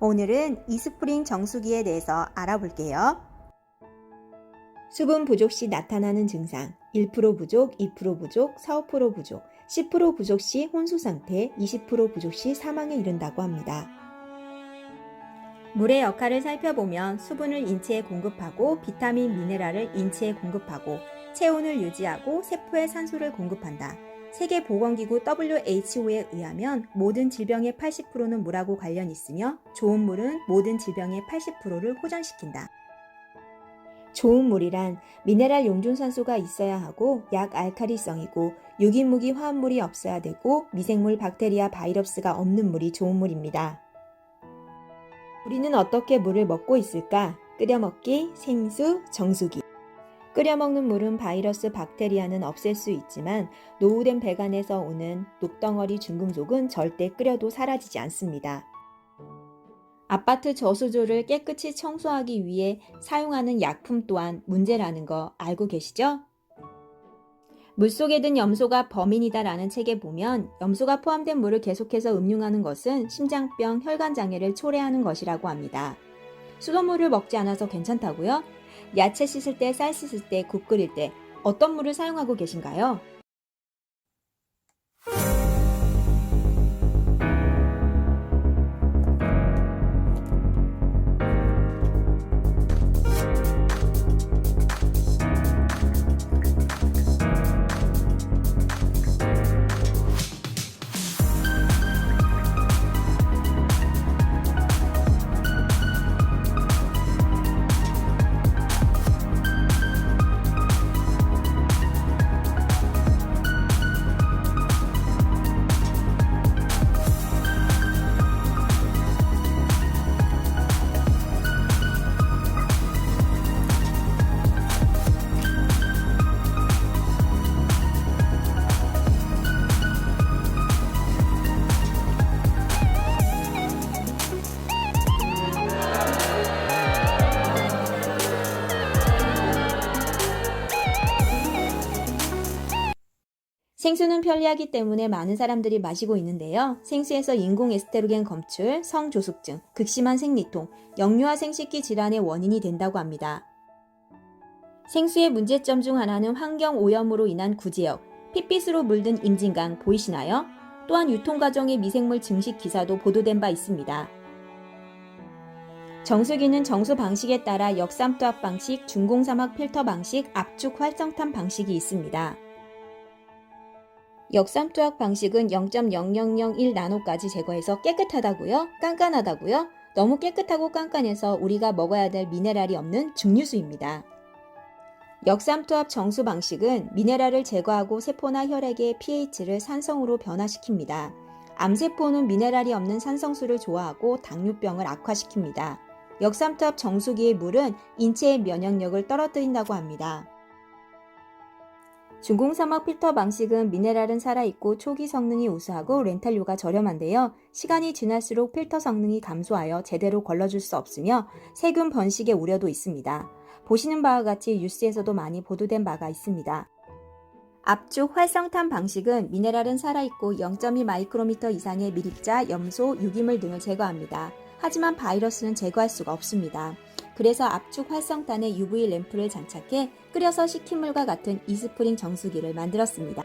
오늘은 이스프링 정수기에 대해서 알아볼게요. 수분 부족 시 나타나는 증상 1% 부족, 2% 부족, 4, 5% 부족, 10% 부족 시 혼수 상태, 20% 부족 시 사망에 이른다고 합니다. 물의 역할을 살펴보면 수분을 인체에 공급하고 비타민, 미네랄을 인체에 공급하고 체온을 유지하고 세포에 산소를 공급한다. 세계보건기구 WHO에 의하면 모든 질병의 80%는 물하고 관련이 있으며 좋은 물은 모든 질병의 80%를 호전시킨다. 좋은 물이란 미네랄 용존산소가 있어야 하고 약 알칼리성이고 유기무기 화합물이 없어야 되고 미생물 박테리아 바이러스가 없는 물이 좋은 물입니다. 우리는 어떻게 물을 먹고 있을까? 끓여먹기, 생수, 정수기. 끓여먹는 물은 바이러스, 박테리아는 없앨 수 있지만 노후된 배관에서 오는 녹덩어리 중금속은 절대 끓여도 사라지지 않습니다. 아파트 저수조를 깨끗이 청소하기 위해 사용하는 약품 또한 문제라는 거 알고 계시죠? 물속에 든 염소가 범인이다라는 책에 보면 염소가 포함된 물을 계속해서 음용하는 것은 심장병, 혈관장애를 초래하는 것이라고 합니다. 수돗물을 먹지 않아서 괜찮다고요? 야채 씻을 때, 쌀 씻을 때, 국 끓일 때 어떤 물을 사용하고 계신가요? 생수는 편리하기 때문에 많은 사람들이 마시고 있는데요. 생수에서 인공 에스테로겐 검출, 성조숙증, 극심한 생리통, 역류와 생식기 질환의 원인이 된다고 합니다. 생수의 문제점 중 하나는 환경 오염으로 인한 구제역, 핏빛으로 물든 임진강 보이시나요? 또한 유통과정의 미생물 증식 기사도 보도된 바 있습니다. 정수기는 정수 방식에 따라 역삼투압 방식, 중공사막 필터 방식, 압축 활성탄 방식이 있습니다. 역삼투압 방식은 0.0001나노까지 제거해서 깨끗하다고요? 깐깐하다고요? 너무 깨끗하고 깐깐해서 우리가 먹어야 될 미네랄이 없는 증류수입니다. 역삼투압 정수 방식은 미네랄을 제거하고 세포나 혈액의 pH를 산성으로 변화시킵니다. 암세포는 미네랄이 없는 산성수를 좋아하고 당뇨병을 악화시킵니다. 역삼투압 정수기의 물은 인체의 면역력을 떨어뜨린다고 합니다. 중공사막 필터 방식은 미네랄은 살아있고 초기 성능이 우수하고 렌탈료가 저렴한데요. 시간이 지날수록 필터 성능이 감소하여 제대로 걸러줄 수 없으며 세균 번식의 우려도 있습니다. 보시는 바와 같이 뉴스에서도 많이 보도된 바가 있습니다. 압축 활성탄 방식은 미네랄은 살아있고 0.2 마이크로미터 이상의 미립자, 염소, 유기물 등을 제거합니다. 하지만 바이러스는 제거할 수가 없습니다. 그래서 압축 활성탄에 UV 램프를 장착해 끓여서 식힌 물과 같은 이스프링 정수기를 만들었습니다.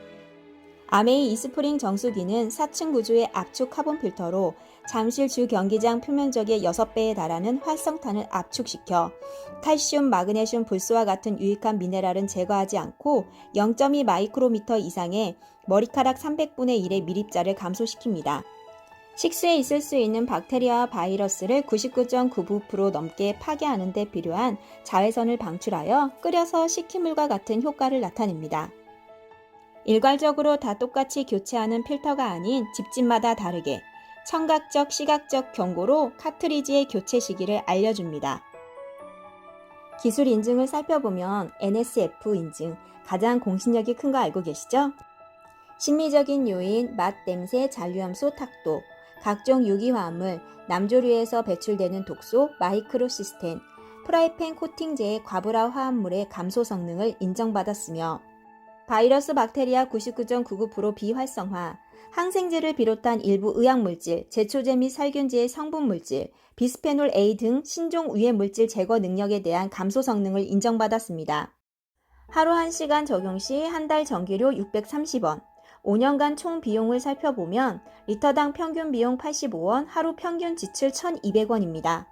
아메이 이스프링 정수기는 4층 구조의 압축 카본 필터로 잠실 주 경기장 표면적의 6배에 달하는 활성탄을 압축시켜 칼슘, 마그네슘, 불소와 같은 유익한 미네랄은 제거하지 않고 0.2 마이크로미터 이상의 머리카락 300분의 1의 미립자를 감소시킵니다. 식수에 있을 수 있는 박테리아와 바이러스를 99.99% 넘게 파괴하는 데 필요한 자외선을 방출하여 끓여서 식힌 물과 같은 효과를 나타냅니다. 일괄적으로 다 똑같이 교체하는 필터가 아닌 집집마다 다르게 청각적, 시각적 경고로 카트리지의 교체 시기를 알려줍니다. 기술 인증을 살펴보면 NSF 인증, 가장 공신력이 큰 거 알고 계시죠? 심미적인 요인, 맛, 냄새, 잔류함수, 탁도, 각종 유기화합물, 남조류에서 배출되는 독소, 마이크로시스텐, 프라이팬 코팅제의 과불화 화합물의 감소 성능을 인정받았으며 바이러스 박테리아 99.99% 비활성화, 항생제를 비롯한 일부 의약물질, 제초제 및 살균제의 성분물질, 비스페놀 A 등 신종 유해물질 제거 능력에 대한 감소 성능을 인정받았습니다. 하루 1시간 적용 시 한 달 전기료 630원, 5년간 총 비용을 살펴보면 리터당 평균 비용 85원, 하루 평균 지출 1,200원입니다.